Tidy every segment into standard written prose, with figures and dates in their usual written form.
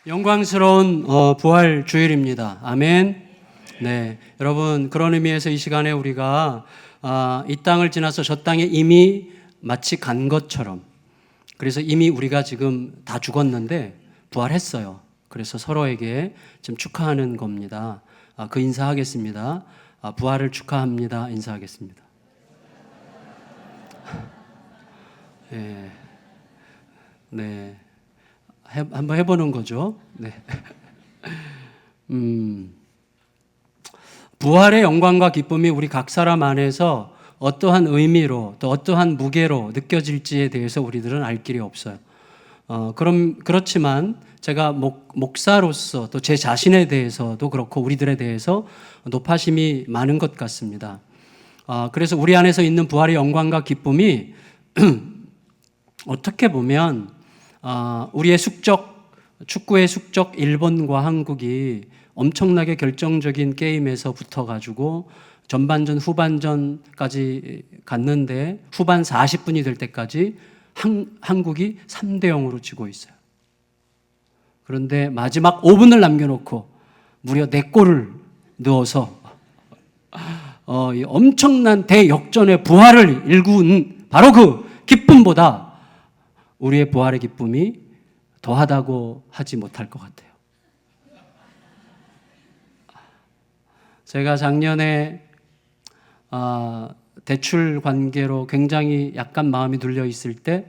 영광스러운 부활 주일입니다. 아멘. 네, 여러분 그런 의미에서 이 시간에 우리가 이 땅을 지나서 저 땅에 이미 마치 간 것처럼, 그래서 이미 우리가 지금 다 죽었는데 부활했어요. 그래서 서로에게 지금 축하하는 겁니다. 그 인사하겠습니다. 부활을 축하합니다. 인사하겠습니다. 네, 네. 한번 해보는 거죠. 네. 부활의 영광과 기쁨이 우리 각 사람 안에서 어떠한 의미로 또 어떠한 무게로 느껴질지에 대해서 우리들은 알 길이 없어요. 그렇지만 제가 목사로서 또 제 자신에 대해서도 그렇고 우리들에 대해서 노파심이 많은 것 같습니다. 그래서 우리 안에서 있는 부활의 영광과 기쁨이 어떻게 보면 우리의 축구의 숙적 일본과 한국이 엄청나게 결정적인 게임에서 붙어가지고 전반전 후반전까지 갔는데 후반 40분이 될 때까지 한국이 3대0으로 지고 있어요. 그런데 마지막 5분을 남겨놓고 무려 4골을 넣어서 이 엄청난 대역전의 부활을 일구는 바로 그 기쁨보다 우리의 부활의 기쁨이 더하다고 하지 못할 것 같아요. 제가 작년에 대출 관계로 굉장히 약간 마음이 눌려 있을 때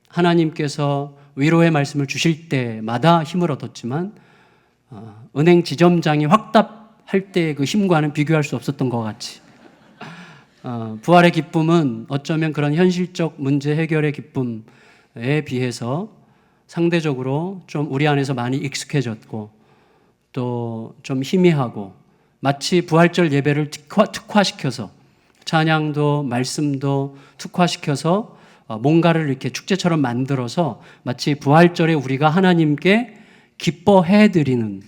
하나님께서 위로의 말씀을 주실 때마다 힘을 얻었지만 은행 지점장이 확답할 때의 그 힘과는 비교할 수 없었던 것 같이 부활의 기쁨은 어쩌면 그런 현실적 문제 해결의 기쁨에 비해서 상대적으로 좀 우리 안에서 많이 익숙해졌고 또 좀 희미하고 마치 부활절 예배를 특화시켜서 찬양도 말씀도 특화시켜서 뭔가를 이렇게 축제처럼 만들어서 마치 부활절에 우리가 하나님께 기뻐해 드리는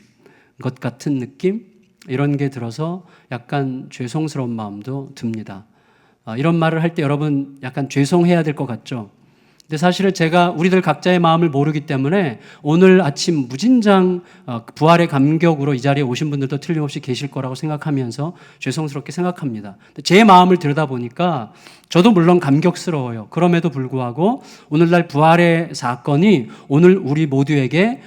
것 같은 느낌? 이런 게 들어서 약간 죄송스러운 마음도 듭니다. 이런 말을 할 때 여러분 약간 죄송해야 될 것 같죠? 근데 사실은 제가 우리들 각자의 마음을 모르기 때문에 오늘 아침 무진장 부활의 감격으로 이 자리에 오신 분들도 틀림없이 계실 거라고 생각하면서 죄송스럽게 생각합니다. 제 마음을 들여다보니까 저도 물론 감격스러워요. 그럼에도 불구하고 오늘날 부활의 사건이 오늘 우리 모두에게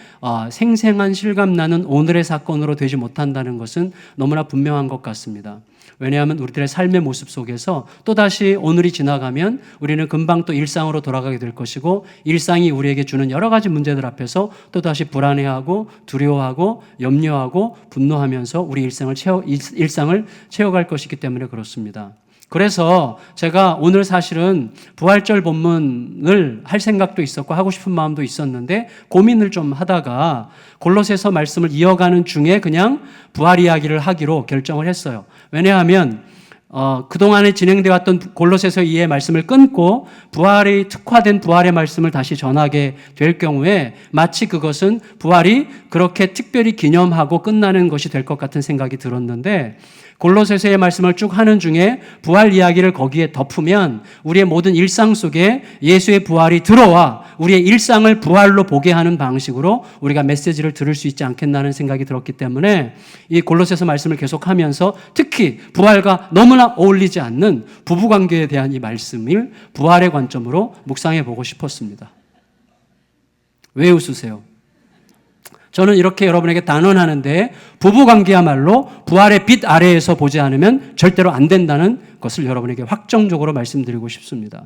생생한 실감나는 오늘의 사건으로 되지 못한다는 것은 너무나 분명한 것 같습니다. 왜냐하면 우리들의 삶의 모습 속에서 또다시 오늘이 지나가면 우리는 금방 또 일상으로 돌아가게 될 것이고 일상이 우리에게 주는 여러 가지 문제들 앞에서 또다시 불안해하고 두려워하고 염려하고 분노하면서 우리 일상을 채워갈 것이기 때문에 그렇습니다. 그래서 제가 오늘 사실은 부활절 본문을 할 생각도 있었고 하고 싶은 마음도 있었는데 고민을 좀 하다가 골로새서 말씀을 이어가는 중에 그냥 부활 이야기를 하기로 결정을 했어요. 왜냐하면 그동안에 진행되어 왔던 골로새서 2의 말씀을 끊고 부활이 특화된 부활의 말씀을 다시 전하게 될 경우에 마치 그것은 부활이 그렇게 특별히 기념하고 끝나는 것이 될 것 같은 생각이 들었는데 골로새서의 말씀을 쭉 하는 중에 부활 이야기를 거기에 덮으면 우리의 모든 일상 속에 예수의 부활이 들어와 우리의 일상을 부활로 보게 하는 방식으로 우리가 메시지를 들을 수 있지 않겠나는 생각이 들었기 때문에 이 골로새서 말씀을 계속하면서 특히 부활과 너무나 어울리지 않는 부부관계에 대한 이 말씀을 부활의 관점으로 묵상해 보고 싶었습니다. 왜 웃으세요? 저는 이렇게 여러분에게 단언하는데 부부관계야말로 부활의 빛 아래에서 보지 않으면 절대로 안 된다는 것을 여러분에게 확정적으로 말씀드리고 싶습니다.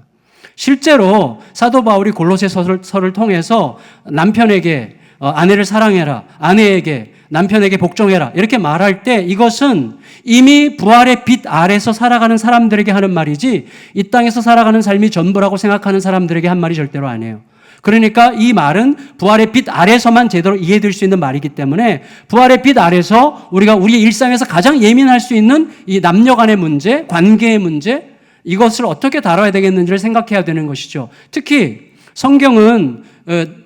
실제로 사도 바울이 골로새서를 통해서 남편에게 아내를 사랑해라, 아내에게 남편에게 복종해라 이렇게 말할 때 이것은 이미 부활의 빛 아래에서 살아가는 사람들에게 하는 말이지 이 땅에서 살아가는 삶이 전부라고 생각하는 사람들에게 한 말이 절대로 아니에요. 그러니까 이 말은 부활의 빛 아래서만 제대로 이해될 수 있는 말이기 때문에 부활의 빛 아래서 우리가 우리의 일상에서 가장 예민할 수 있는 이 남녀 간의 문제, 관계의 문제 이것을 어떻게 다뤄야 되겠는지를 생각해야 되는 것이죠. 특히 성경은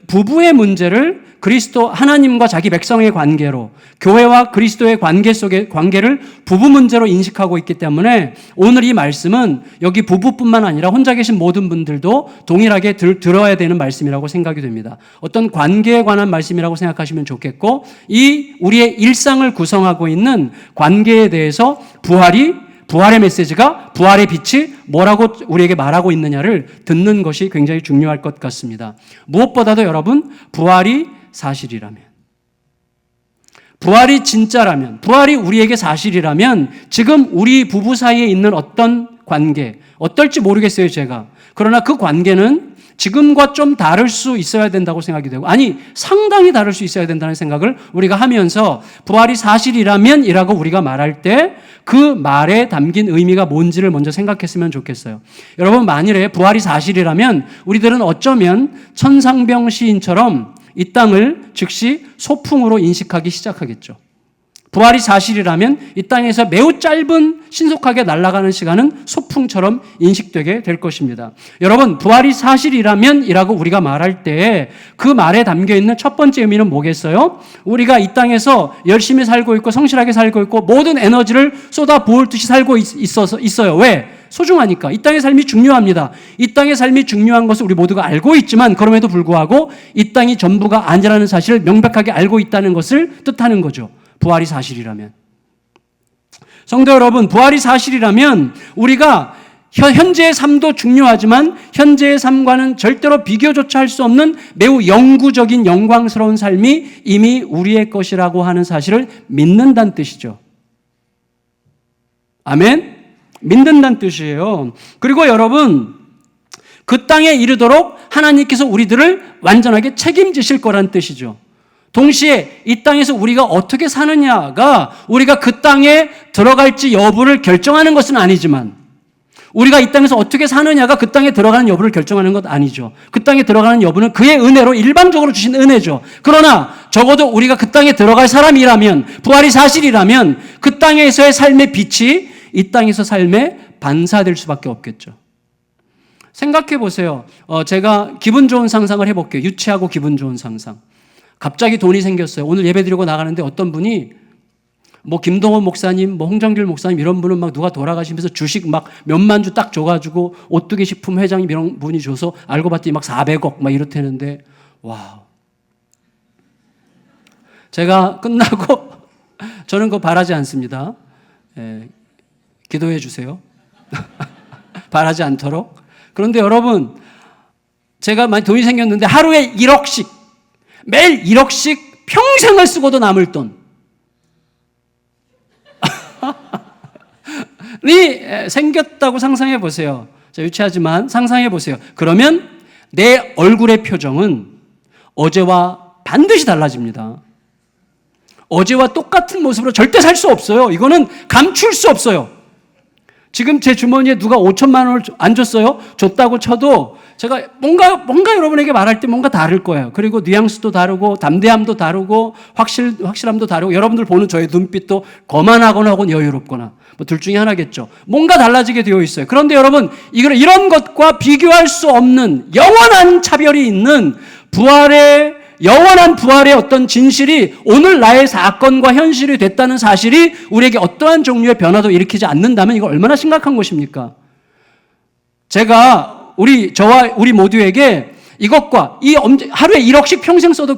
부부의 문제를 그리스도 하나님과 자기 백성의 관계로, 교회와 그리스도의 관계 속의 관계를 부부 문제로 인식하고 있기 때문에 오늘 이 말씀은 여기 부부뿐만 아니라 혼자 계신 모든 분들도 동일하게 들어야 되는 말씀이라고 생각이 됩니다. 어떤 관계에 관한 말씀이라고 생각하시면 좋겠고, 이 우리의 일상을 구성하고 있는 관계에 대해서 부활의 메시지가, 부활의 빛이 뭐라고 우리에게 말하고 있느냐를 듣는 것이 굉장히 중요할 것 같습니다. 무엇보다도 여러분, 부활이 사실이라면, 부활이 진짜라면, 부활이 우리에게 사실이라면 지금 우리 부부 사이에 있는 어떤 관계, 어떨지 모르겠어요, 제가. 그러나 그 관계는 지금과 좀 다를 수 있어야 된다고 생각이 되고, 아니, 상당히 다를 수 있어야 된다는 생각을 우리가 하면서 부활이 사실이라면 이라고 우리가 말할 때 그 말에 담긴 의미가 뭔지를 먼저 생각했으면 좋겠어요. 여러분, 만일에 부활이 사실이라면 우리들은 어쩌면 천상병 시인처럼 이 땅을 즉시 소풍으로 인식하기 시작하겠죠. 부활이 사실이라면 이 땅에서 매우 짧은 신속하게 날아가는 시간은 소풍처럼 인식되게 될 것입니다. 여러분, 부활이 사실이라면 이라고 우리가 말할 때 그 말에 담겨있는 첫 번째 의미는 뭐겠어요? 우리가 이 땅에서 열심히 살고 있고 성실하게 살고 있고 모든 에너지를 쏟아 부을 듯이 살고 있어요. 왜? 소중하니까. 이 땅의 삶이 중요합니다. 이 땅의 삶이 중요한 것을 우리 모두가 알고 있지만 그럼에도 불구하고 이 땅이 전부가 아니라는 사실을 명백하게 알고 있다는 것을 뜻하는 거죠. 부활이 사실이라면. 성도 여러분, 부활이 사실이라면 우리가 현재의 삶도 중요하지만 현재의 삶과는 절대로 비교조차 할 수 없는 매우 영구적인 영광스러운 삶이 이미 우리의 것이라고 하는 사실을 믿는다는 뜻이죠. 아멘? 믿는다는 뜻이에요. 그리고 여러분, 그 땅에 이르도록 하나님께서 우리들을 완전하게 책임지실 거란 뜻이죠. 동시에 이 땅에서 우리가 어떻게 사느냐가 우리가 그 땅에 들어갈지 여부를 결정하는 것은 아니지만, 우리가 이 땅에서 어떻게 사느냐가 그 땅에 들어가는 여부를 결정하는 것 아니죠. 그 땅에 들어가는 여부는 그의 은혜로 일방적으로 주신 은혜죠. 그러나 적어도 우리가 그 땅에 들어갈 사람이라면, 부활이 사실이라면 그 땅에서의 삶의 빛이 이 땅에서 삶에 반사될 수밖에 없겠죠. 생각해 보세요. 제가 기분 좋은 상상을 해볼게요. 유치하고 기분 좋은 상상. 갑자기 돈이 생겼어요. 오늘 예배 드리고 나가는데 어떤 분이 김동원 목사님, 홍정길 목사님 이런 분은 막 누가 돌아가시면서 주식 막 몇만 주 딱 줘가지고 오뚜기 식품 회장님 이런 분이 줘서 알고 봤더니 막 400억 막 이렇다는데, 와우. 제가 끝나고 저는 그거 바라지 않습니다. 기도해 주세요. 바라지 않도록. 그런데 여러분, 제가 많이 돈이 생겼는데 하루에 1억씩, 매일 1억씩 평생을 쓰고도 남을 돈. 이 생겼다고 상상해 보세요. 유치하지만 상상해 보세요. 그러면 내 얼굴의 표정은 어제와 반드시 달라집니다. 어제와 똑같은 모습으로 절대 살 수 없어요. 이거는 감출 수 없어요. 지금 제 주머니에 누가 5천만 원을 안 줬어요? 줬다고 쳐도 제가 뭔가 여러분에게 말할 때 뭔가 다를 거예요. 그리고 뉘앙스도 다르고 담대함도 다르고 확실함도 다르고 여러분들 보는 저의 눈빛도 거만하거나 혹은 여유롭거나 둘 중에 하나겠죠. 뭔가 달라지게 되어 있어요. 그런데 여러분, 이런 것과 비교할 수 없는 영원한 차별이 있는 영원한 부활의 어떤 진실이 오늘 나의 사건과 현실이 됐다는 사실이 우리에게 어떠한 종류의 변화도 일으키지 않는다면 이거 얼마나 심각한 것입니까? 제가 저와 우리 모두에게 이것과 하루에 1억씩 평생 써도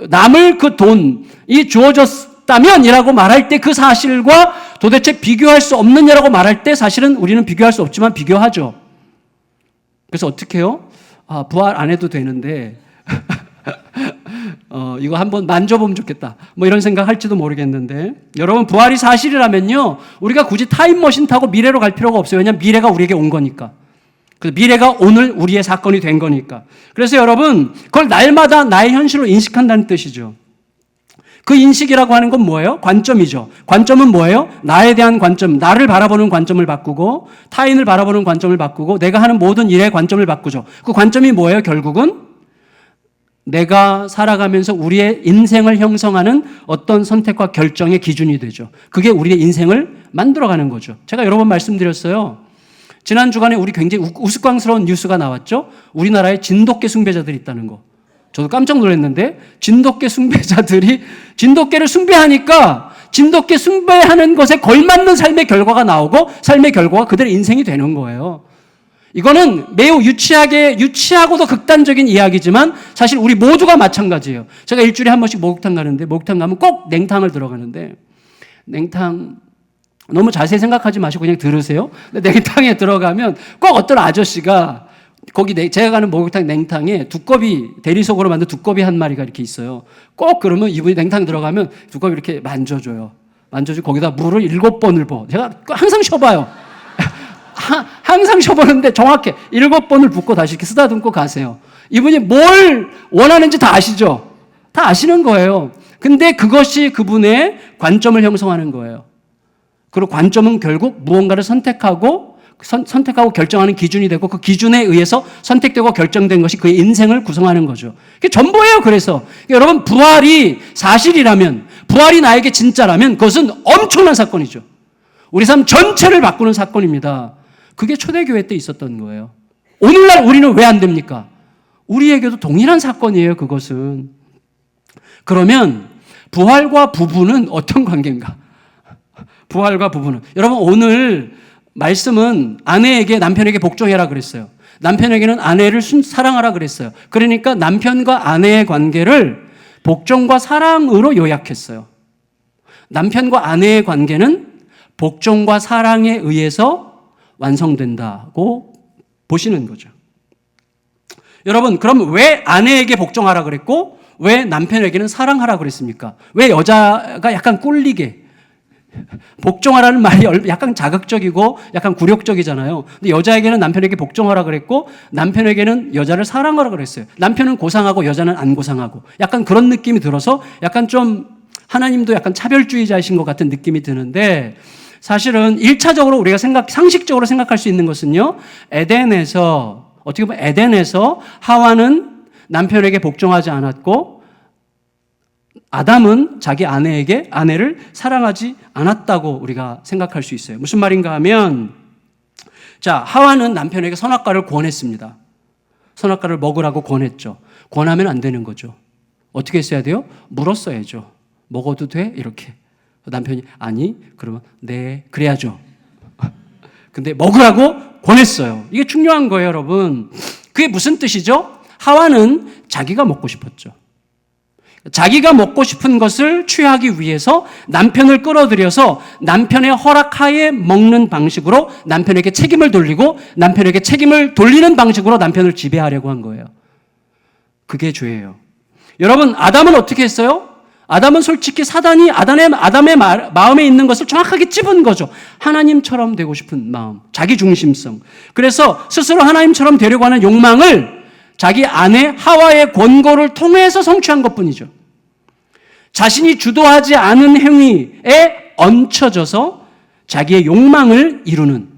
남을 그 돈이 주어졌다면이라고 말할 때 그 사실과 도대체 비교할 수 없느냐라고 말할 때 사실은 우리는 비교할 수 없지만 비교하죠. 그래서 어떻게 해요? 부활 안 해도 되는데 이거 한번 만져보면 좋겠다. 이런 생각 할지도 모르겠는데, 여러분, 부활이 사실이라면요, 우리가 굳이 타임머신 타고 미래로 갈 필요가 없어요. 왜냐하면 미래가 우리에게 온 거니까. 그래서 미래가 오늘 우리의 사건이 된 거니까. 그래서 여러분, 그걸 날마다 나의 현실로 인식한다는 뜻이죠. 그 인식이라고 하는 건 뭐예요? 관점이죠. 관점은 뭐예요? 나에 대한 관점, 나를 바라보는 관점을 바꾸고, 타인을 바라보는 관점을 바꾸고, 내가 하는 모든 일의 관점을 바꾸죠. 그 관점이 뭐예요? 결국은 내가 살아가면서 우리의 인생을 형성하는 어떤 선택과 결정의 기준이 되죠. 그게 우리의 인생을 만들어가는 거죠. 제가 여러 번 말씀드렸어요. 지난 주간에 우리 굉장히 우스꽝스러운 뉴스가 나왔죠. 우리나라에 진돗개 숭배자들이 있다는 거. 저도 깜짝 놀랐는데 진돗개 숭배자들이 진돗개를 숭배하니까 진돗개 숭배하는 것에 걸맞는 삶의 결과가 나오고 삶의 결과가 그들의 인생이 되는 거예요. 이거는 매우 유치하고도 극단적인 이야기지만 사실 우리 모두가 마찬가지예요. 제가 일주일에 한 번씩 목욕탕 가는데 목욕탕 가면 꼭 냉탕을 들어가는데 냉탕 너무 자세히 생각하지 마시고 그냥 들으세요. 근데 냉탕에 들어가면 꼭 어떤 아저씨가 거기 제가 가는 목욕탕 냉탕에 두꺼비 대리석으로 만든 두꺼비 한 마리가 이렇게 있어요. 꼭 그러면 이분이 냉탕 들어가면 두꺼비 이렇게 만져줘요. 만져주고 거기다 물을 7번을 부어. 제가 항상 쉬어봐요. 항상 쉬어보는데 정확해. 7번을 붓고 다시 이렇게 쓰다듬고 가세요. 이분이 뭘 원하는지 다 아시죠? 다 아시는 거예요. 근데 그것이 그분의 관점을 형성하는 거예요. 그리고 관점은 결국 무언가를 선택하고 결정하는 기준이 되고 그 기준에 의해서 선택되고 결정된 것이 그의 인생을 구성하는 거죠. 그게 전부예요. 그래서 여러분 부활이 사실이라면 부활이 나에게 진짜라면 그것은 엄청난 사건이죠. 우리 삶 전체를 바꾸는 사건입니다. 그게 초대교회 때 있었던 거예요. 오늘날 우리는 왜 안 됩니까? 우리에게도 동일한 사건이에요. 그것은. 그러면 부활과 부부는 어떤 관계인가? 부활과 부부는. 여러분 오늘 말씀은 아내에게 남편에게 복종해라 그랬어요. 남편에게는 아내를 사랑하라 그랬어요. 그러니까 남편과 아내의 관계를 복종과 사랑으로 요약했어요. 남편과 아내의 관계는 복종과 사랑에 의해서 완성된다고 보시는 거죠. 여러분 그럼 왜 아내에게 복종하라 그랬고 왜 남편에게는 사랑하라 그랬습니까? 왜 여자가 약간 꿀리게 복종하라는 말이 약간 자극적이고 약간 굴욕적이잖아요. 근데 여자에게는 남편에게 복종하라 그랬고 남편에게는 여자를 사랑하라 그랬어요. 남편은 고상하고 여자는 안 고상하고 약간 그런 느낌이 들어서 약간 좀 하나님도 약간 차별주의자이신 것 같은 느낌이 드는데 사실은 1차적으로 우리가 상식적으로 생각할 수 있는 것은요. 어떻게 보면 에덴에서 하와는 남편에게 복종하지 않았고 아담은 자기 아내를 사랑하지 않았다고 우리가 생각할 수 있어요. 무슨 말인가 하면 자, 하와는 남편에게 선악과를 권했습니다. 선악과를 먹으라고 권했죠. 권하면 안 되는 거죠. 어떻게 했어야 돼요? 물었어야죠. 먹어도 돼? 이렇게. 남편이 아니 그러면 네 그래야죠. 근데 먹으라고 권했어요. 이게 중요한 거예요, 여러분. 그게 무슨 뜻이죠? 하와는 자기가 먹고 싶었죠. 자기가 먹고 싶은 것을 취하기 위해서 남편을 끌어들여서 남편의 허락하에 먹는 방식으로 남편에게 책임을 돌리고 남편에게 책임을 돌리는 방식으로 남편을 지배하려고 한 거예요. 그게 죄예요. 여러분 아담은 어떻게 했어요? 아담은 솔직히 사단이 아담의 마음에 있는 것을 정확하게 찝은 거죠. 하나님처럼 되고 싶은 마음, 자기 중심성. 그래서 스스로 하나님처럼 되려고 하는 욕망을 자기 아내 하와의 권고를 통해서 성취한 것뿐이죠. 자신이 주도하지 않은 행위에 얹혀져서 자기의 욕망을 이루는.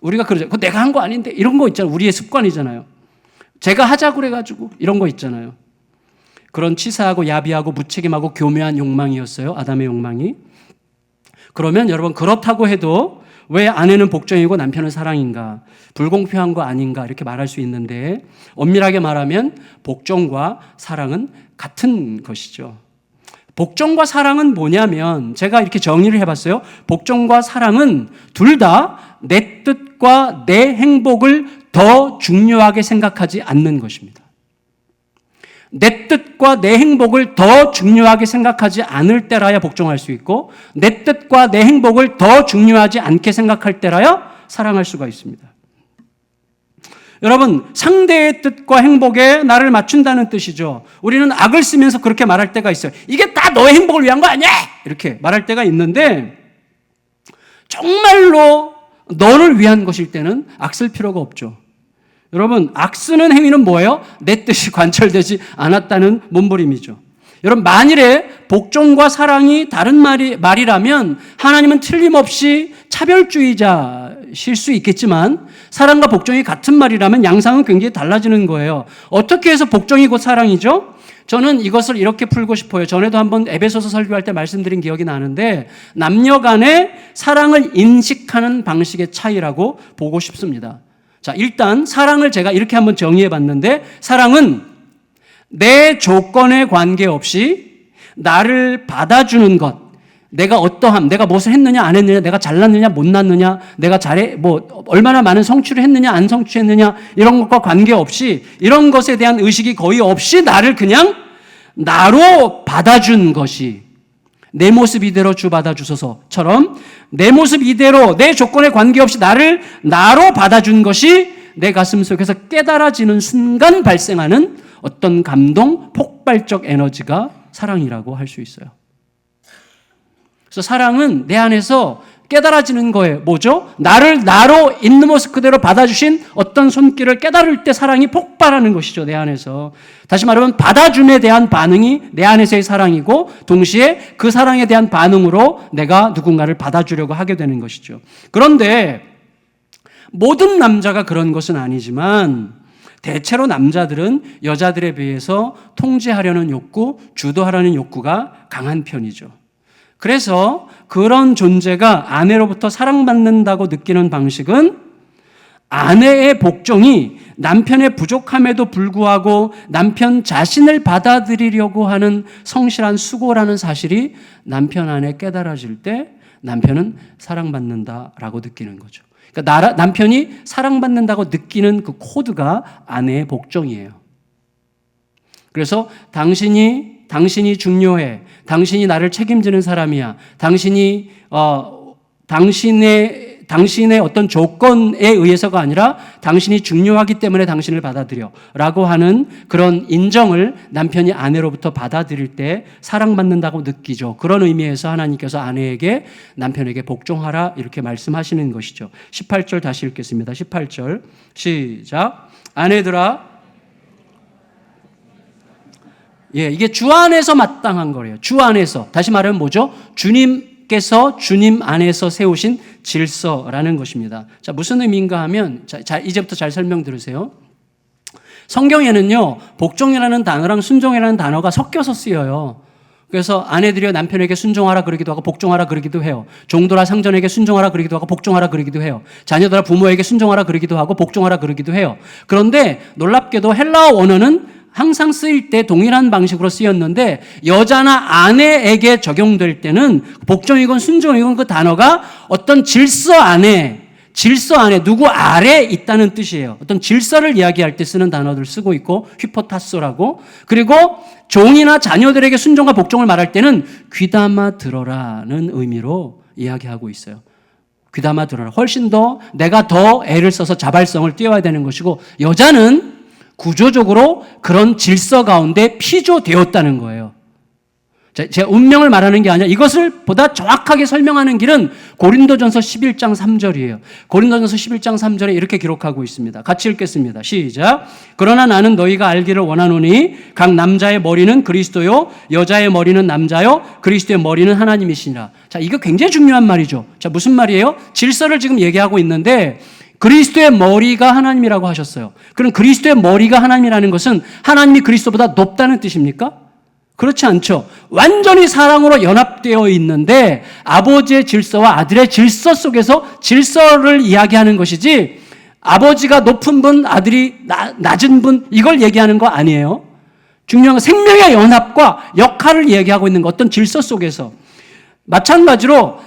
우리가 그러죠. 그거 내가 한 거 아닌데 이런 거 있잖아요. 우리의 습관이잖아요. 제가 하자고 그래가지고 이런 거 있잖아요. 그런 치사하고 야비하고 무책임하고 교묘한 욕망이었어요. 아담의 욕망이. 그러면 여러분 그렇다고 해도 왜 아내는 복종이고 남편은 사랑인가? 불공평한 거 아닌가? 이렇게 말할 수 있는데 엄밀하게 말하면 복종과 사랑은 같은 것이죠. 복종과 사랑은 뭐냐면 제가 이렇게 정의를 해봤어요. 복종과 사랑은 둘 다 내 뜻과 내 행복을 더 중요하게 생각하지 않는 것입니다. 내 뜻과 내 행복을 더 중요하게 생각하지 않을 때라야 복종할 수 있고 내 뜻과 내 행복을 더 중요하지 않게 생각할 때라야 사랑할 수가 있습니다. 여러분 상대의 뜻과 행복에 나를 맞춘다는 뜻이죠. 우리는 악을 쓰면서 그렇게 말할 때가 있어요. 이게 다 너의 행복을 위한 거 아니야? 이렇게 말할 때가 있는데 정말로 너를 위한 것일 때는 악 쓸 필요가 없죠. 여러분 악 쓰는 행위는 뭐예요? 내 뜻이 관철되지 않았다는 몸부림이죠. 여러분 만일에 복종과 사랑이 다른 말이라면 하나님은 틀림없이 차별주의자실 수 있겠지만 사랑과 복종이 같은 말이라면 양상은 굉장히 달라지는 거예요. 어떻게 해서 복종이 곧 사랑이죠? 저는 이것을 이렇게 풀고 싶어요. 전에도 한번 에베소서 설교할 때 말씀드린 기억이 나는데 남녀 간의 사랑을 인식하는 방식의 차이라고 보고 싶습니다. 자, 일단 사랑을 제가 이렇게 한번 정의해 봤는데 사랑은 내 조건에 관계없이 나를 받아주는 것, 내가 어떠함, 내가 무엇을 했느냐 안 했느냐, 내가 잘났느냐 못났느냐, 내가 얼마나 많은 성취를 했느냐 안 성취했느냐 이런 것과 관계없이 이런 것에 대한 의식이 거의 없이 나를 그냥 나로 받아준 것이 내 모습 이대로 주 받아주소서처럼 내 모습 이대로 내 조건에 관계없이 나를 나로 받아준 것이 내 가슴 속에서 깨달아지는 순간 발생하는 어떤 감동, 폭발적 에너지가 사랑이라고 할 수 있어요. 그래서 사랑은 내 안에서 깨달아지는 거예요. 뭐죠? 나를 나로 있는 모습 그대로 받아주신 어떤 손길을 깨달을 때 사랑이 폭발하는 것이죠. 내 안에서. 다시 말하면 받아줌에 대한 반응이 내 안에서의 사랑이고 동시에 그 사랑에 대한 반응으로 내가 누군가를 받아주려고 하게 되는 것이죠. 그런데 모든 남자가 그런 것은 아니지만 대체로 남자들은 여자들에 비해서 통제하려는 욕구, 주도하려는 욕구가 강한 편이죠. 그래서 그런 존재가 아내로부터 사랑받는다고 느끼는 방식은 아내의 복종이 남편의 부족함에도 불구하고 남편 자신을 받아들이려고 하는 성실한 수고라는 사실이 남편 안에 깨달아질 때 남편은 사랑받는다라고 느끼는 거죠. 그러니까 남편이 사랑받는다고 느끼는 그 코드가 아내의 복종이에요. 그래서 당신이 중요해. 당신이 나를 책임지는 사람이야. 당신의 어떤 조건에 의해서가 아니라 당신이 중요하기 때문에 당신을 받아들여 라고 하는 그런 인정을 남편이 아내로부터 받아들일 때 사랑받는다고 느끼죠. 그런 의미에서 하나님께서 아내에게 남편에게 복종하라 이렇게 말씀하시는 것이죠. 18절 다시 읽겠습니다. 18절 시작. 아내들아, 이게 주 안에서 마땅한 거래요. 주 안에서. 다시 말하면 뭐죠? 주님께서 주님 안에서 세우신 질서라는 것입니다. 자, 무슨 의미인가 하면, 자, 이제부터 잘 설명 들으세요. 성경에는요, 복종이라는 단어랑 순종이라는 단어가 섞여서 쓰여요. 그래서 아내들이여 남편에게 순종하라 그러기도 하고 복종하라 그러기도 해요. 종들아 상전에게 순종하라 그러기도 하고 복종하라 그러기도 해요. 자녀들아 부모에게 순종하라 그러기도 하고 복종하라 그러기도 해요. 그런데 놀랍게도 헬라어 원어는 항상 쓰일 때 동일한 방식으로 쓰였는데 여자나 아내에게 적용될 때는 복종이건 순종이건 그 단어가 어떤 질서 안에 누구 아래 있다는 뜻이에요. 어떤 질서를 이야기할 때 쓰는 단어들 쓰고 있고 휘포타소라고. 그리고 종이나 자녀들에게 순종과 복종을 말할 때는 귀담아 들어라는 의미로 이야기하고 있어요. 귀담아 들어라. 훨씬 더 내가 더 애를 써서 자발성을 띄워야 되는 것이고 여자는 구조적으로 그런 질서 가운데 피조되었다는 거예요. 제 운명을 말하는 게 아니라 이것을 보다 정확하게 설명하는 길은 고린도전서 11장 3절이에요. 고린도전서 11장 3절에 이렇게 기록하고 있습니다. 같이 읽겠습니다. 시작. 그러나 나는 너희가 알기를 원하노니 각 남자의 머리는 그리스도요 여자의 머리는 남자요 그리스도의 머리는 하나님이시니라. 자, 이거 굉장히 중요한 말이죠. 자, 무슨 말이에요? 질서를 지금 얘기하고 있는데 그리스도의 머리가 하나님이라고 하셨어요. 그럼 그리스도의 머리가 하나님이라는 것은 하나님이 그리스도보다 높다는 뜻입니까? 그렇지 않죠. 완전히 사랑으로 연합되어 있는데 아버지의 질서와 아들의 질서 속에서 질서를 이야기하는 것이지 아버지가 높은 분, 아들이 낮은 분 이걸 얘기하는 거 아니에요. 중요한 건 생명의 연합과 역할을 얘기하고 있는 것, 어떤 질서 속에서. 마찬가지로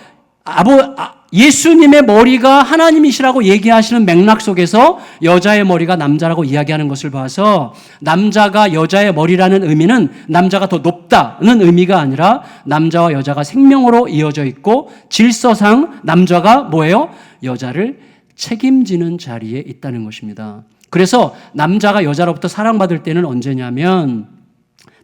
예수님의 머리가 하나님이시라고 얘기하시는 맥락 속에서 여자의 머리가 남자라고 이야기하는 것을 봐서 남자가 여자의 머리라는 의미는 남자가 더 높다는 의미가 아니라 남자와 여자가 생명으로 이어져 있고 질서상 남자가 뭐예요? 여자를 책임지는 자리에 있다는 것입니다. 그래서 남자가 여자로부터 사랑받을 때는 언제냐면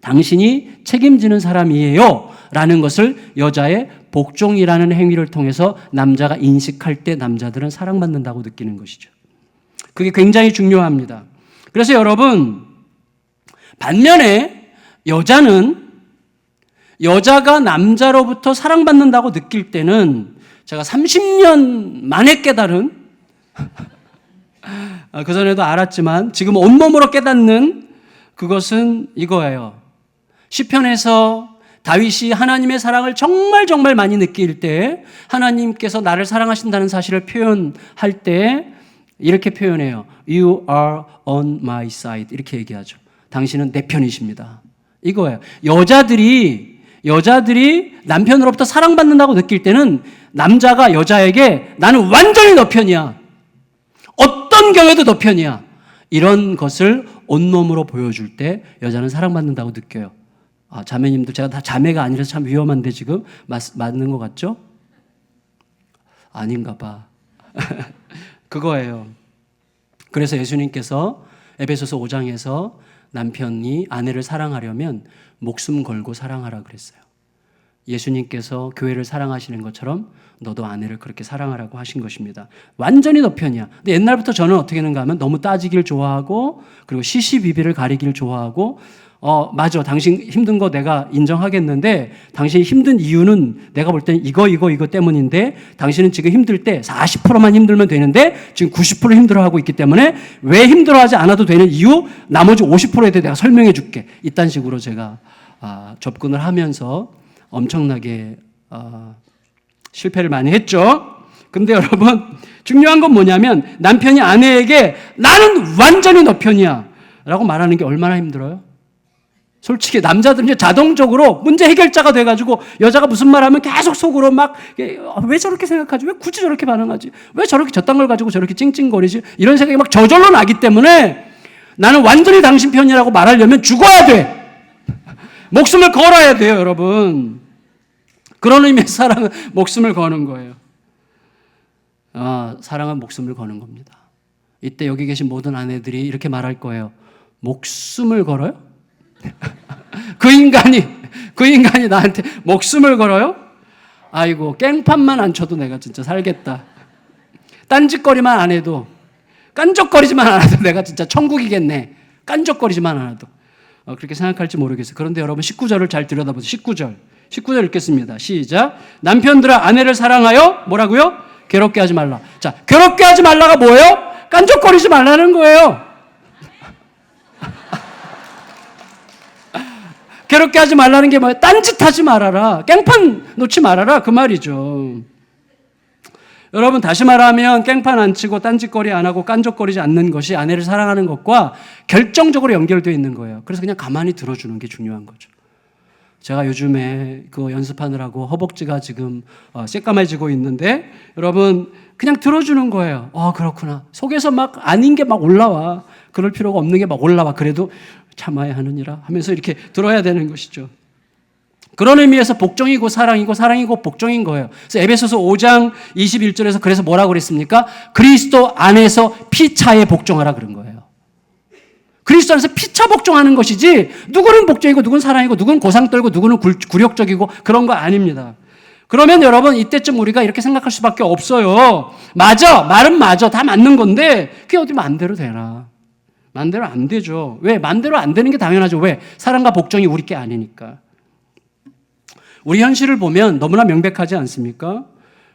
당신이 책임지는 사람이에요 라는 것을 여자의 복종이라는 행위를 통해서 남자가 인식할 때 남자들은 사랑받는다고 느끼는 것이죠. 그게 굉장히 중요합니다. 그래서 여러분, 반면에 여자가 남자로부터 사랑받는다고 느낄 때는 제가 30년 만에 깨달은 그전에도 알았지만 지금 온몸으로 깨닫는 그것은 이거예요. 시편에서 다윗이 하나님의 사랑을 정말 정말 많이 느낄 때 하나님께서 나를 사랑하신다는 사실을 표현할 때 이렇게 표현해요. You are on my side. 이렇게 얘기하죠. 당신은 내 편이십니다. 이거예요. 여자들이 남편으로부터 사랑받는다고 느낄 때는 남자가 여자에게 나는 완전히 너 편이야. 어떤 경우에도 너 편이야. 이런 것을 온몸으로 보여줄 때 여자는 사랑받는다고 느껴요. 자매님도 제가 다 자매가 아니라서 참 위험한데 지금 맞는 것 같죠? 아닌가 봐. 그거예요. 그래서 예수님께서 에베소서 5장에서 남편이 아내를 사랑하려면 목숨 걸고 사랑하라 그랬어요. 예수님께서 교회를 사랑하시는 것처럼 너도 아내를 그렇게 사랑하라고 하신 것입니다. 완전히 너 편이야. 근데 옛날부터 저는 어떻게 했는가 하면 너무 따지길 좋아하고 그리고 시시비비를 가리길 좋아하고 맞아. 당신 힘든 거 내가 인정하겠는데 당신이 힘든 이유는 내가 볼 때는 이거 때문인데 당신은 지금 힘들 때 40%만 힘들면 되는데 지금 90% 힘들어하고 있기 때문에 왜 힘들어하지 않아도 되는 이유 나머지 50%에 대해 내가 설명해 줄게. 이딴 식으로 제가 접근을 하면서 엄청나게 실패를 많이 했죠. 근데 여러분 중요한 건 뭐냐면 남편이 아내에게 나는 완전히 너 편이야 라고 말하는 게 얼마나 힘들어요? 솔직히 남자들은 이제 자동적으로 문제 해결자가 돼가지고 여자가 무슨 말하면 계속 속으로 막 왜 저렇게 생각하지? 왜 굳이 저렇게 반응하지? 왜 저렇게 저딴 걸 가지고 저렇게 찡찡거리지? 이런 생각이 막 저절로 나기 때문에 나는 완전히 당신 편이라고 말하려면 죽어야 돼. 목숨을 걸어야 돼요, 여러분. 그런 의미에서 사랑은 목숨을 거는 거예요. 사랑은 목숨을 거는 겁니다. 이때 여기 계신 모든 아내들이 이렇게 말할 거예요. 목숨을 걸어요? 그 인간이 나한테 목숨을 걸어요? 아이고, 깽판만 안 쳐도 내가 진짜 살겠다. 딴짓거리만 안 해도, 깐족거리지만 않아도 내가 진짜 천국이겠네. 깐족거리지만 않아도. 그렇게 생각할지 모르겠어요. 그런데 여러분 19절을 잘 들여다보세요. 19절 읽겠습니다. 시작. 남편들아 아내를 사랑하여 뭐라고요? 괴롭게 하지 말라. 자, 괴롭게 하지 말라가 뭐예요? 깐족거리지 말라는 거예요. 괴롭게 하지 말라는 게 뭐예요? 딴짓하지 말아라. 깽판 놓지 말아라. 그 말이죠. 여러분 다시 말하면 깽판 안 치고 딴짓거리 안 하고 깐족거리지 않는 것이 아내를 사랑하는 것과 결정적으로 연결되어 있는 거예요. 그래서 그냥 가만히 들어주는 게 중요한 거죠. 제가 요즘에 그거 연습하느라고 허벅지가 지금 새까매지고 있는데 여러분 그냥 들어주는 거예요. 그렇구나. 속에서 막 아닌 게 막 올라와. 그럴 필요가 없는 게 막 올라와. 그래도 참아야 하느니라 하면서 이렇게 들어야 되는 것이죠. 그런 의미에서 복종이고 사랑이고 복종인 거예요. 그래서 에베소서 5장 21절에서 그래서 뭐라고 그랬습니까? 그리스도 안에서 피차에 복종하라 그런 거예요. 그리스도 안에서 피차 복종하는 것이지 누구는 복종이고 누구는 사랑이고 누구는 고상 떨고 누구는 굴욕적이고 그런 거 아닙니다. 그러면 여러분 이때쯤 우리가 이렇게 생각할 수밖에 없어요. 맞아. 말은 맞아. 다 맞는 건데 그게 어디 마음대로 되나. 마음대로 안 되죠. 왜? 마음대로 안 되는 게 당연하죠. 왜? 사랑과 복종이 우리 게 아니니까. 우리 현실을 보면 너무나 명백하지 않습니까?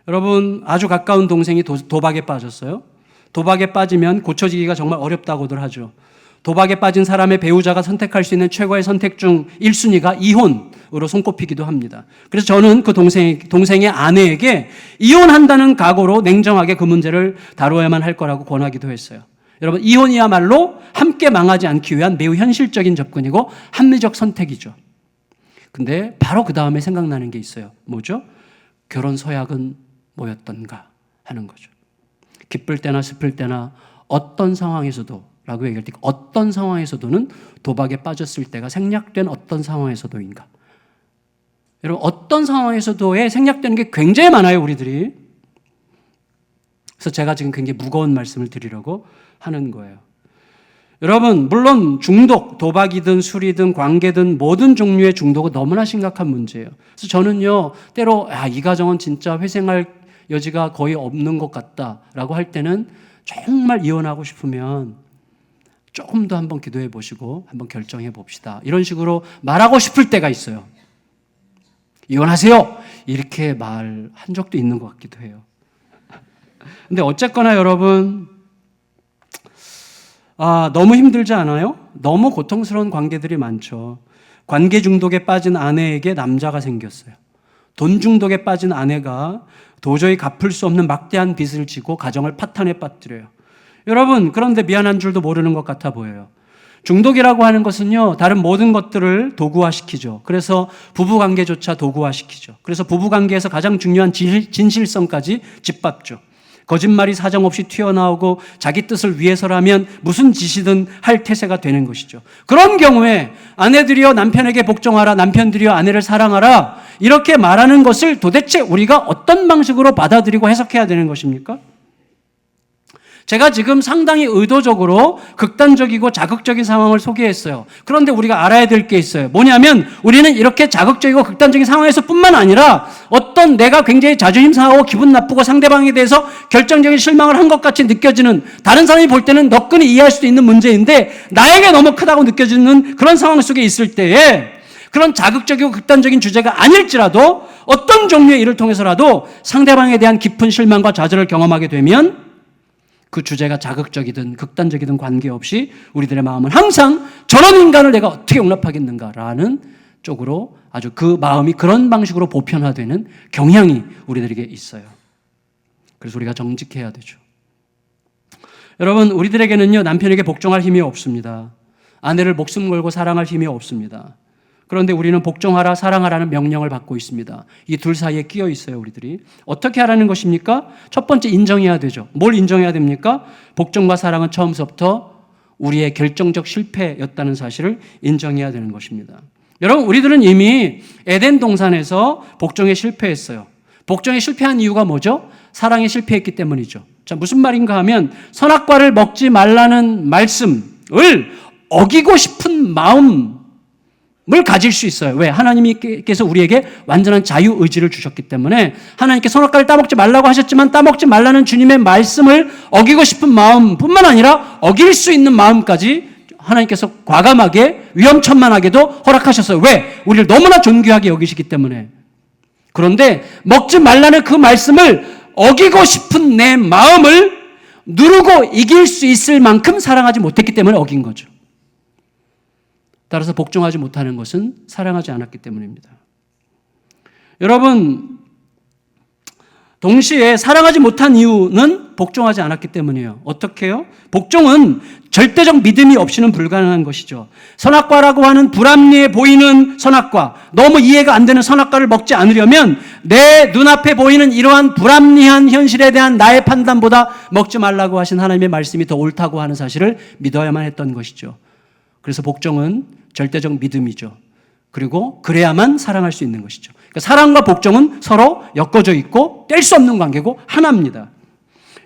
여러분 아주 가까운 동생이 도박에 빠졌어요. 도박에 빠지면 고쳐지기가 정말 어렵다고들 하죠. 도박에 빠진 사람의 배우자가 선택할 수 있는 최고의 선택 중 1순위가 이혼으로 손꼽히기도 합니다. 그래서 저는 그 동생의 아내에게 이혼한다는 각오로 냉정하게 그 문제를 다루어야만 할 거라고 권하기도 했어요. 여러분 이혼이야말로 함께 망하지 않기 위한 매우 현실적인 접근이고 합리적 선택이죠. 근데 바로 그 다음에 생각나는 게 있어요. 뭐죠? 결혼 서약은 뭐였던가 하는 거죠. 기쁠 때나 슬플 때나 어떤 상황에서도 라고 얘기할 때 어떤 상황에서도는 도박에 빠졌을 때가 생략된 어떤 상황에서도인가. 여러분 어떤 상황에서도에 생략되는 게 굉장히 많아요. 우리들이. 그래서 제가 지금 굉장히 무거운 말씀을 드리려고 하는 거예요. 여러분 물론 중독, 도박이든 술이든 관계든 모든 종류의 중독은 너무나 심각한 문제예요. 그래서 저는요 때로 이 가정은 진짜 회생할 여지가 거의 없는 것 같다라고 할 때는 정말 이혼하고 싶으면 조금 더 한번 기도해 보시고 한번 결정해 봅시다. 이런 식으로 말하고 싶을 때가 있어요. 이혼하세요! 이렇게 말한 적도 있는 것 같기도 해요. 근데 어쨌거나 여러분 너무 힘들지 않아요? 너무 고통스러운 관계들이 많죠. 관계 중독에 빠진 아내에게 남자가 생겼어요. 돈 중독에 빠진 아내가 도저히 갚을 수 없는 막대한 빚을 지고 가정을 파탄에 빠뜨려요. 여러분, 그런데 미안한 줄도 모르는 것 같아 보여요. 중독이라고 하는 것은요, 다른 모든 것들을 도구화시키죠. 그래서 부부관계조차 도구화시키죠. 그래서 부부관계에서 가장 중요한 진실성까지 짓밟죠. 거짓말이 사정없이 튀어나오고 자기 뜻을 위해서라면 무슨 짓이든 할 태세가 되는 것이죠. 그런 경우에 아내들이여 남편에게 복종하라, 남편들이여 아내를 사랑하라, 이렇게 말하는 것을 도대체 우리가 어떤 방식으로 받아들이고 해석해야 되는 것입니까? 제가 지금 상당히 의도적으로 극단적이고 자극적인 상황을 소개했어요. 그런데 우리가 알아야 될 게 있어요. 뭐냐면 우리는 이렇게 자극적이고 극단적인 상황에서 뿐만 아니라 어떤 내가 굉장히 자존심 상하고 기분 나쁘고 상대방에 대해서 결정적인 실망을 한 것 같이 느껴지는, 다른 사람이 볼 때는 너끈히 이해할 수도 있는 문제인데 나에게 너무 크다고 느껴지는 그런 상황 속에 있을 때에 그런 자극적이고 극단적인 주제가 아닐지라도 어떤 종류의 일을 통해서라도 상대방에 대한 깊은 실망과 좌절을 경험하게 되면 그 주제가 자극적이든 극단적이든 관계없이 우리들의 마음은 항상 저런 인간을 내가 어떻게 용납하겠는가라는 쪽으로 아주 그 마음이 그런 방식으로 보편화되는 경향이 우리들에게 있어요. 그래서 우리가 정직해야 되죠. 여러분, 우리들에게는요, 남편에게 복종할 힘이 없습니다. 아내를 목숨 걸고 사랑할 힘이 없습니다. 그런데 우리는 복종하라, 사랑하라는 명령을 받고 있습니다. 이 둘 사이에 끼어 있어요, 우리들이. 어떻게 하라는 것입니까? 첫 번째, 인정해야 되죠. 뭘 인정해야 됩니까? 복종과 사랑은 처음부터 우리의 결정적 실패였다는 사실을 인정해야 되는 것입니다. 여러분, 우리들은 이미 에덴 동산에서 복종에 실패했어요. 복종에 실패한 이유가 뭐죠? 사랑에 실패했기 때문이죠. 자, 무슨 말인가 하면 선악과를 먹지 말라는 말씀을 어기고 싶은 마음을 가질 수 있어요. 왜? 하나님께서 우리에게 완전한 자유의지를 주셨기 때문에 하나님께 선악과를 따먹지 말라고 하셨지만 따먹지 말라는 주님의 말씀을 어기고 싶은 마음뿐만 아니라 어길 수 있는 마음까지 하나님께서 과감하게 위험천만하게도 허락하셨어요. 왜? 우리를 너무나 존귀하게 여기시기 때문에. 그런데 먹지 말라는 그 말씀을 어기고 싶은 내 마음을 누르고 이길 수 있을 만큼 사랑하지 못했기 때문에 어긴 거죠. 따라서 복종하지 못하는 것은 사랑하지 않았기 때문입니다. 여러분, 동시에 사랑하지 못한 이유는 복종하지 않았기 때문이에요. 어떻게 해요? 복종은 절대적 믿음이 없이는 불가능한 것이죠. 선악과라고 하는 불합리해 보이는 선악과, 너무 이해가 안 되는 선악과를 먹지 않으려면 내 눈앞에 보이는 이러한 불합리한 현실에 대한 나의 판단보다 먹지 말라고 하신 하나님의 말씀이 더 옳다고 하는 사실을 믿어야만 했던 것이죠. 그래서 복종은 절대적 믿음이죠. 그리고 그래야만 사랑할 수 있는 것이죠. 그러니까 사랑과 복종은 서로 엮어져 있고 뗄 수 없는 관계고 하나입니다.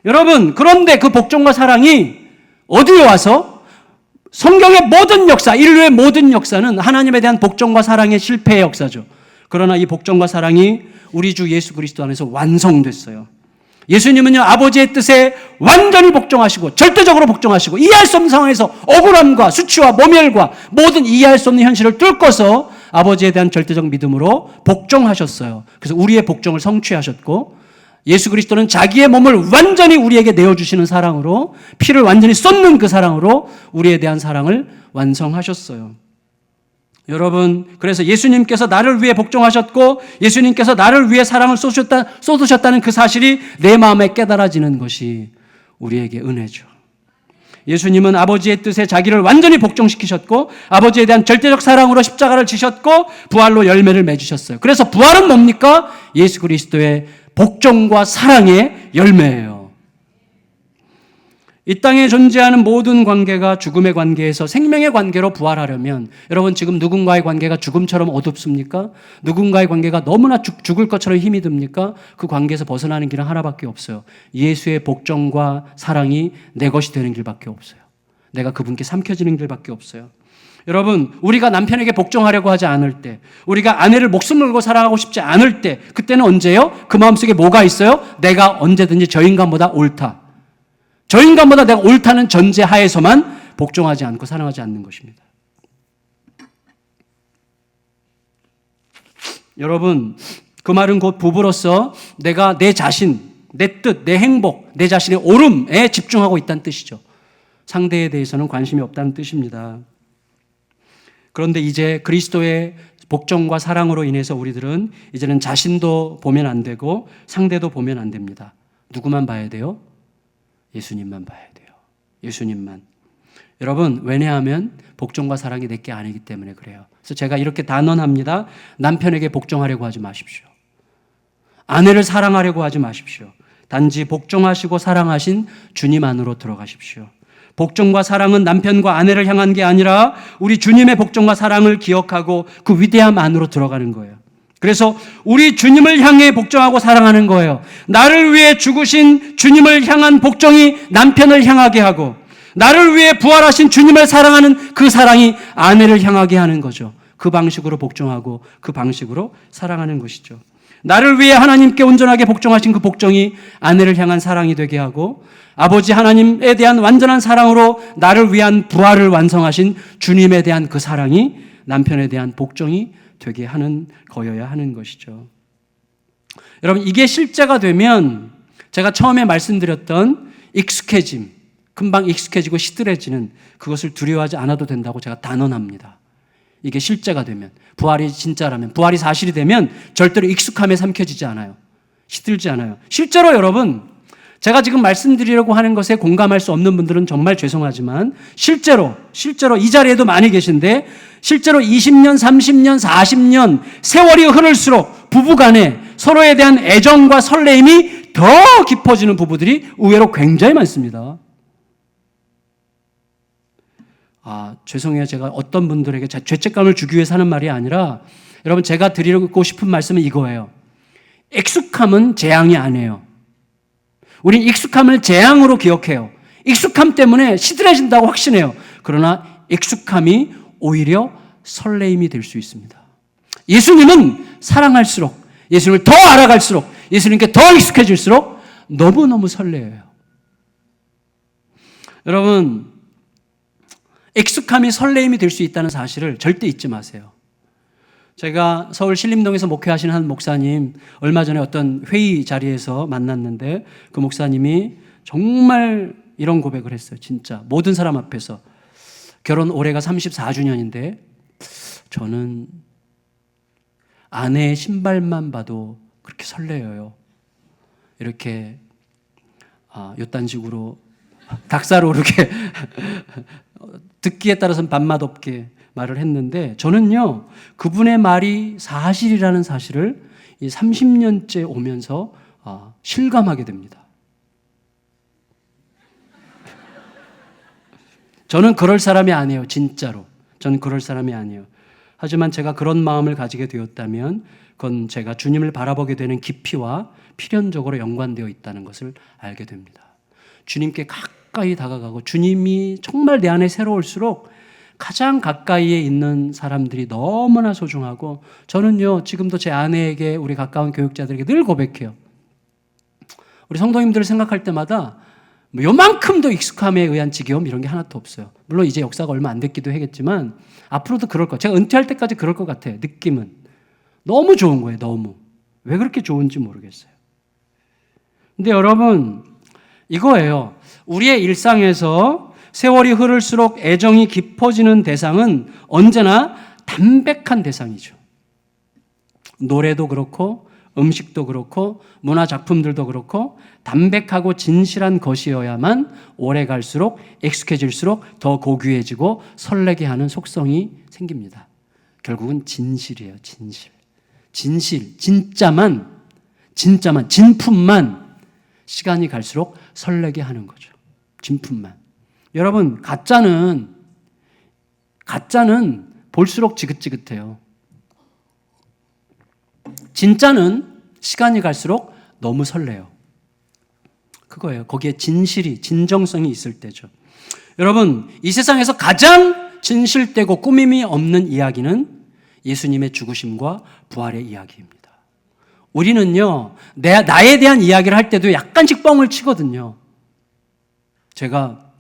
여러분, 그런데 그 복종과 사랑이 어디에 와서 성경의 모든 역사, 인류의 모든 역사는 하나님에 대한 복종과 사랑의 실패의 역사죠. 그러나 이 복종과 사랑이 우리 주 예수 그리스도 안에서 완성됐어요. 예수님은요, 아버지의 뜻에 완전히 복종하시고 절대적으로 복종하시고 이해할 수 없는 상황에서 억울함과 수치와 모멸과 모든 이해할 수 없는 현실을 뚫고서 아버지에 대한 절대적 믿음으로 복종하셨어요. 그래서 우리의 복종을 성취하셨고 예수 그리스도는 자기의 몸을 완전히 우리에게 내어주시는 사랑으로, 피를 완전히 쏟는 그 사랑으로 우리에 대한 사랑을 완성하셨어요. 여러분, 그래서 예수님께서 나를 위해 복종하셨고 예수님께서 나를 위해 사랑을 쏟으셨다는 그 사실이 내 마음에 깨달아지는 것이 우리에게 은혜죠. 예수님은 아버지의 뜻에 자기를 완전히 복종시키셨고 아버지에 대한 절대적 사랑으로 십자가를 지셨고 부활로 열매를 맺으셨어요. 그래서 부활은 뭡니까? 예수 그리스도의 복종과 사랑의 열매예요. 이 땅에 존재하는 모든 관계가 죽음의 관계에서 생명의 관계로 부활하려면, 여러분, 지금 누군가의 관계가 죽음처럼 어둡습니까? 누군가의 관계가 너무나 죽을 것처럼 힘이 듭니까? 그 관계에서 벗어나는 길은 하나밖에 없어요. 예수의 복종과 사랑이 내 것이 되는 길밖에 없어요. 내가 그분께 삼켜지는 길밖에 없어요. 여러분, 우리가 남편에게 복종하려고 하지 않을 때, 우리가 아내를 목숨 걸고 사랑하고 싶지 않을 때, 그때는 언제요? 그 마음속에 뭐가 있어요? 내가 언제든지 저 인간보다 옳다, 저 인간보다 내가 옳다는 전제 하에서만 복종하지 않고 사랑하지 않는 것입니다. 여러분, 그 말은 곧 부부로서 내가 내 자신, 내 뜻, 내 행복, 내 자신의 옳음에 집중하고 있다는 뜻이죠. 상대에 대해서는 관심이 없다는 뜻입니다. 그런데 이제 그리스도의 복종과 사랑으로 인해서 우리들은 이제는 자신도 보면 안 되고 상대도 보면 안 됩니다. 누구만 봐야 돼요? 예수님만 봐야 돼요. 예수님만. 여러분, 왜냐하면 복종과 사랑이 내게 아니기 때문에 그래요. 그래서 제가 이렇게 단언합니다. 남편에게 복종하려고 하지 마십시오. 아내를 사랑하려고 하지 마십시오. 단지 복종하시고 사랑하신 주님 안으로 들어가십시오. 복종과 사랑은 남편과 아내를 향한 게 아니라 우리 주님의 복종과 사랑을 기억하고 그 위대함 안으로 들어가는 거예요. 그래서 우리 주님을 향해 복종하고 사랑하는 거예요. 나를 위해 죽으신 주님을 향한 복종이 남편을 향하게 하고, 나를 위해 부활하신 주님을 사랑하는 그 사랑이 아내를 향하게 하는 거죠. 그 방식으로 복종하고 그 방식으로 사랑하는 것이죠. 나를 위해 하나님께 온전하게 복종하신 그 복종이 아내를 향한 사랑이 되게 하고, 아버지 하나님에 대한 완전한 사랑으로 나를 위한 부활을 완성하신 주님에 대한 그 사랑이 남편에 대한 복종이 되게 하는 거여야 하는 것이죠. 여러분, 이게 실제가 되면 제가 처음에 말씀드렸던 익숙해짐, 금방 익숙해지고 시들해지는 그것을 두려워하지 않아도 된다고 제가 단언합니다. 이게 실제가 되면, 부활이 진짜라면, 부활이 사실이 되면 절대로 익숙함에 삼켜지지 않아요. 시들지 않아요. 실제로 여러분, 제가 지금 말씀드리려고 하는 것에 공감할 수 없는 분들은 정말 죄송하지만 실제로 이 자리에도 많이 계신데 실제로 20년, 30년, 40년 세월이 흐를수록 부부간에 서로에 대한 애정과 설레임이 더 깊어지는 부부들이 의외로 굉장히 많습니다. 죄송해요. 제가 어떤 분들에게 죄책감을 주기 위해서 하는 말이 아니라 여러분, 제가 드리고 싶은 말씀은 이거예요. 익숙함은 재앙이 아니에요. 우린 익숙함을 재앙으로 기억해요. 익숙함 때문에 시들해진다고 확신해요. 그러나 익숙함이 오히려 설레임이 될 수 있습니다. 예수님은 사랑할수록, 예수님을 더 알아갈수록, 예수님께 더 익숙해질수록 너무너무 설레어요. 여러분, 익숙함이 설레임이 될 수 있다는 사실을 절대 잊지 마세요. 제가 서울 신림동에서 목회하시는 한 목사님, 얼마 전에 어떤 회의 자리에서 만났는데 그 목사님이 정말 이런 고백을 했어요. 진짜 모든 사람 앞에서. 결혼 올해가 34주년인데 저는 아내의 신발만 봐도 그렇게 설레어요. 이렇게 요딴 식으로 닭살 오르게 듣기에 따라서는 밥맛 없게 말을 했는데, 저는요 그분의 말이 사실이라는 사실을 이 30년째 오면서 실감하게 됩니다. 저는 그럴 사람이 아니에요. 진짜로 저는 그럴 사람이 아니에요. 하지만 제가 그런 마음을 가지게 되었다면 그건 제가 주님을 바라보게 되는 깊이와 필연적으로 연관되어 있다는 것을 알게 됩니다. 주님께 가까이 다가가고 주님이 정말 내 안에 새로울수록 가장 가까이에 있는 사람들이 너무나 소중하고, 저는요 지금도 제 아내에게, 우리 가까운 교육자들에게 늘 고백해요. 우리 성도님들을 생각할 때마다 요만큼도 익숙함에 의한 지겨움 이런 게 하나도 없어요. 물론 이제 역사가 얼마 안 됐기도 하겠지만 앞으로도 그럴 거예요. 제가 은퇴할 때까지 그럴 것 같아요. 느낌은 너무 좋은 거예요. 너무. 왜 그렇게 좋은지 모르겠어요. 근데 여러분, 이거예요. 우리의 일상에서 세월이 흐를수록 애정이 깊어지는 대상은 언제나 담백한 대상이죠. 노래도 그렇고 음식도 그렇고 문화작품들도 그렇고 담백하고 진실한 것이어야만 오래 갈수록 익숙해질수록 더 고귀해지고 설레게 하는 속성이 생깁니다. 결국은 진실이에요. 진실, 진품만 시간이 갈수록 설레게 하는 거죠. 진품만. 여러분, 가짜는 볼수록 지긋지긋해요. 진짜는 시간이 갈수록 너무 설레요. 그거예요. 거기에 진정성이 있을 때죠. 여러분, 이 세상에서 가장 진실되고 꾸밈이 없는 이야기는 예수님의 죽으심과 부활의 이야기입니다. 우리는요, 나에 대한 이야기를 할 때도 약간씩 뻥을 치거든요. 제가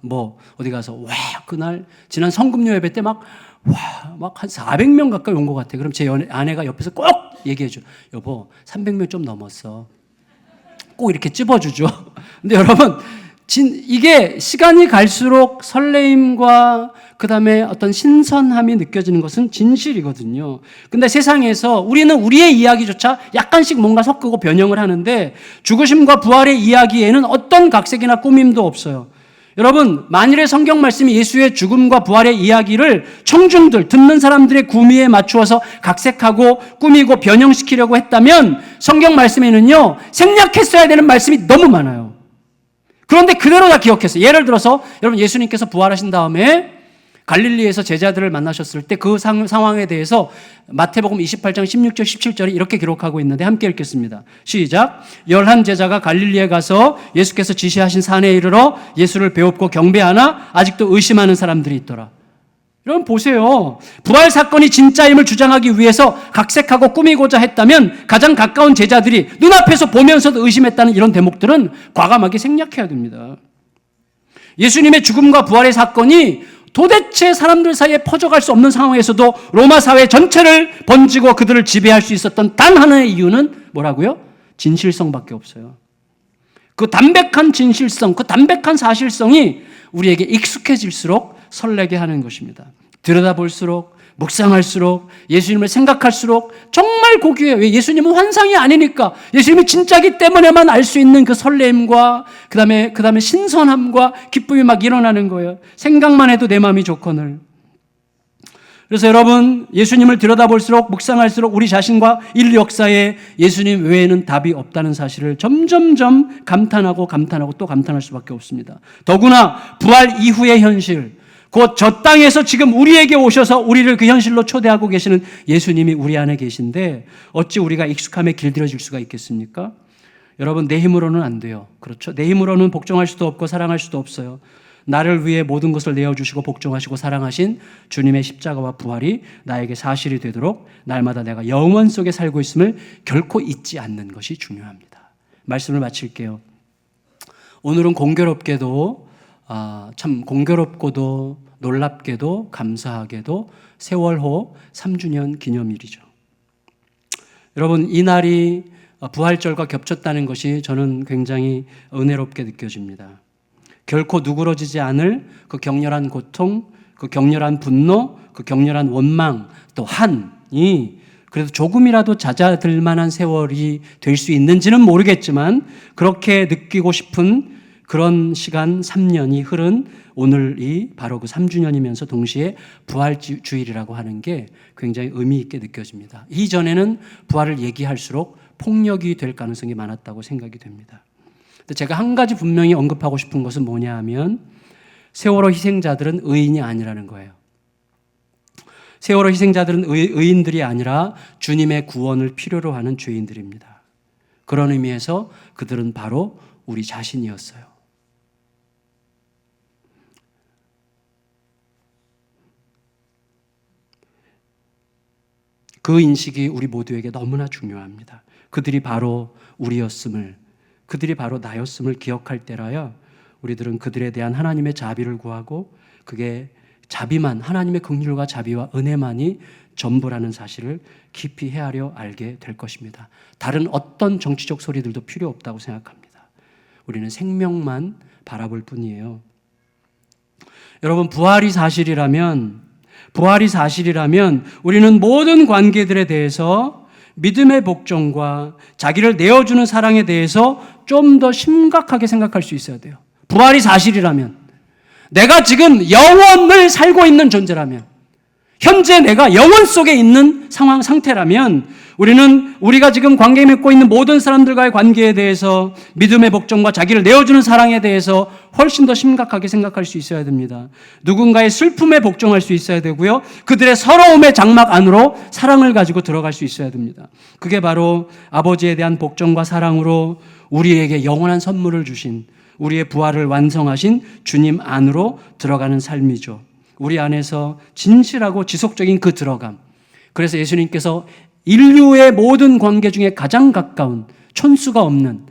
어디 가서 그날 지난 성금요 예배 때 막 한 400명 가까이 온 것 같아. 그럼 제 아내가 옆에서 꼭 얘기해줘. 여보, 300명 좀 넘었어. 꼭 이렇게 찝어주죠. 근데 여러분, 이게 시간이 갈수록 설레임과 그 다음에 어떤 신선함이 느껴지는 것은 진실이거든요. 근데 세상에서 우리는 우리의 이야기조차 약간씩 뭔가 섞고 변형을 하는데 죽으심과 부활의 이야기에는 어떤 각색이나 꾸밈도 없어요. 여러분, 만일에 성경 말씀이 예수의 죽음과 부활의 이야기를 청중들, 듣는 사람들의 구미에 맞추어서 각색하고 꾸미고 변형시키려고 했다면 성경 말씀에는요, 생략했어야 되는 말씀이 너무 많아요. 그런데 그대로 다 기억했어요. 예를 들어서 여러분, 예수님께서 부활하신 다음에 갈릴리에서 제자들을 만나셨을 때 그 상황에 대해서 마태복음 28장 16절 17절에 이렇게 기록하고 있는데 함께 읽겠습니다. 시작. 11 제자가 갈릴리에 가서 예수께서 지시하신 산에 이르러 예수를 배웁고 경배하나 아직도 의심하는 사람들이 있더라. 여러분 보세요. 부활 사건이 진짜임을 주장하기 위해서 각색하고 꾸미고자 했다면 가장 가까운 제자들이 눈앞에서 보면서도 의심했다는 이런 대목들은 과감하게 생략해야 됩니다. 예수님의 죽음과 부활의 사건이 도대체 사람들 사이에 퍼져갈 수 없는 상황에서도 로마 사회 전체를 번지고 그들을 지배할 수 있었던 단 하나의 이유는 뭐라고요? 진실성밖에 없어요. 그 담백한 진실성, 그 담백한 사실성이 우리에게 익숙해질수록 설레게 하는 것입니다. 들여다볼수록, 묵상할수록, 예수님을 생각할수록 정말 고귀해요. 왜? 예수님은 환상이 아니니까. 예수님이 진짜기 때문에만 알 수 있는 그 설렘과 그 다음에 신선함과 기쁨이 막 일어나는 거예요. 생각만 해도 내 마음이 좋거늘. 그래서 여러분, 예수님을 들여다볼수록, 묵상할수록 우리 자신과 인류 역사에 예수님 외에는 답이 없다는 사실을 점점점 감탄하고 또 감탄할 수밖에 없습니다. 더구나 부활 이후의 현실, 곧 저 땅에서 지금 우리에게 오셔서 우리를 그 현실로 초대하고 계시는 예수님이 우리 안에 계신데 어찌 우리가 익숙함에 길들여질 수가 있겠습니까? 여러분, 내 힘으로는 안 돼요. 그렇죠? 내 힘으로는 복종할 수도 없고 사랑할 수도 없어요. 나를 위해 모든 것을 내어주시고 복종하시고 사랑하신 주님의 십자가와 부활이 나에게 사실이 되도록 날마다 내가 영원 속에 살고 있음을 결코 잊지 않는 것이 중요합니다. 말씀을 마칠게요. 오늘은 공교롭게도 참 공교롭고도 놀랍게도 감사하게도 세월호 3주년 기념일이죠. 여러분, 이 날이 부활절과 겹쳤다는 것이 저는 굉장히 은혜롭게 느껴집니다. 결코 누그러지지 않을 그 격렬한 고통, 그 격렬한 분노, 그 격렬한 원망, 또 한이 그래도 조금이라도 잦아들 만한 세월이 될 수 있는지는 모르겠지만 그렇게 느끼고 싶은 그런 시간 3년이 흐른 오늘이 바로 그 3주년이면서 동시에 부활주일이라고 하는 게 굉장히 의미 있게 느껴집니다. 이전에는 부활을 얘기할수록 폭력이 될 가능성이 많았다고 생각이 됩니다. 근데 제가 한 가지 분명히 언급하고 싶은 것은 뭐냐 하면 세월호 희생자들은 의인이 아니라는 거예요. 세월호 희생자들은 의인들이 아니라 주님의 구원을 필요로 하는 죄인들입니다. 그런 의미에서 그들은 바로 우리 자신이었어요. 그 인식이 우리 모두에게 너무나 중요합니다. 그들이 바로 우리였음을, 그들이 바로 나였음을 기억할 때라야 우리들은 그들에 대한 하나님의 자비를 구하고 그게 자비만, 하나님의 긍휼과 자비와 은혜만이 전부라는 사실을 깊이 헤아려 알게 될 것입니다. 다른 어떤 정치적 소리들도 필요 없다고 생각합니다. 우리는 생명만 바라볼 뿐이에요. 여러분, 부활이 사실이라면 우리는 모든 관계들에 대해서 믿음의 복종과 자기를 내어주는 사랑에 대해서 좀 더 심각하게 생각할 수 있어야 돼요. 부활이 사실이라면, 내가 지금 영원을 살고 있는 존재라면, 현재 내가 영원 속에 있는 상태라면 우리가 지금 관계 맺고 있는 모든 사람들과의 관계에 대해서 믿음의 복종과 자기를 내어주는 사랑에 대해서 훨씬 더 심각하게 생각할 수 있어야 됩니다. 누군가의 슬픔에 복종할 수 있어야 되고요. 그들의 서러움의 장막 안으로 사랑을 가지고 들어갈 수 있어야 됩니다. 그게 바로 아버지에 대한 복종과 사랑으로 우리에게 영원한 선물을 주신, 우리의 부활을 완성하신 주님 안으로 들어가는 삶이죠. 우리 안에서 진실하고 지속적인 그 들어감. 그래서 예수님께서 인류의 모든 관계 중에 가장 가까운, 촌수가 없는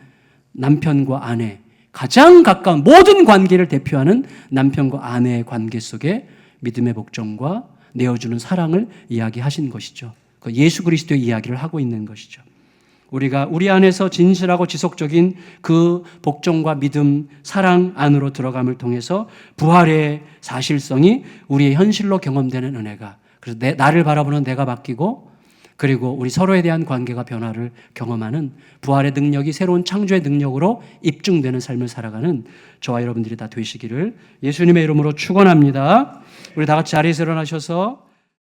남편과 아내, 가장 가까운 모든 관계를 대표하는 남편과 아내의 관계 속에 믿음의 복종과 내어주는 사랑을 이야기하신 것이죠. 그 예수 그리스도의 이야기를 하고 있는 것이죠. 우리가 우리 안에서 진실하고 지속적인 그 복종과 믿음, 사랑 안으로 들어감을 통해서 부활의 사실성이 우리의 현실로 경험되는 은혜가, 그래서 나를 바라보는 내가 바뀌고, 그리고 우리 서로에 대한 관계가 변화를 경험하는 부활의 능력이 새로운 창조의 능력으로 입증되는 삶을 살아가는 저와 여러분들이 다 되시기를 예수님의 이름으로 축원합니다. 우리 다 같이 자리에서 일어나셔서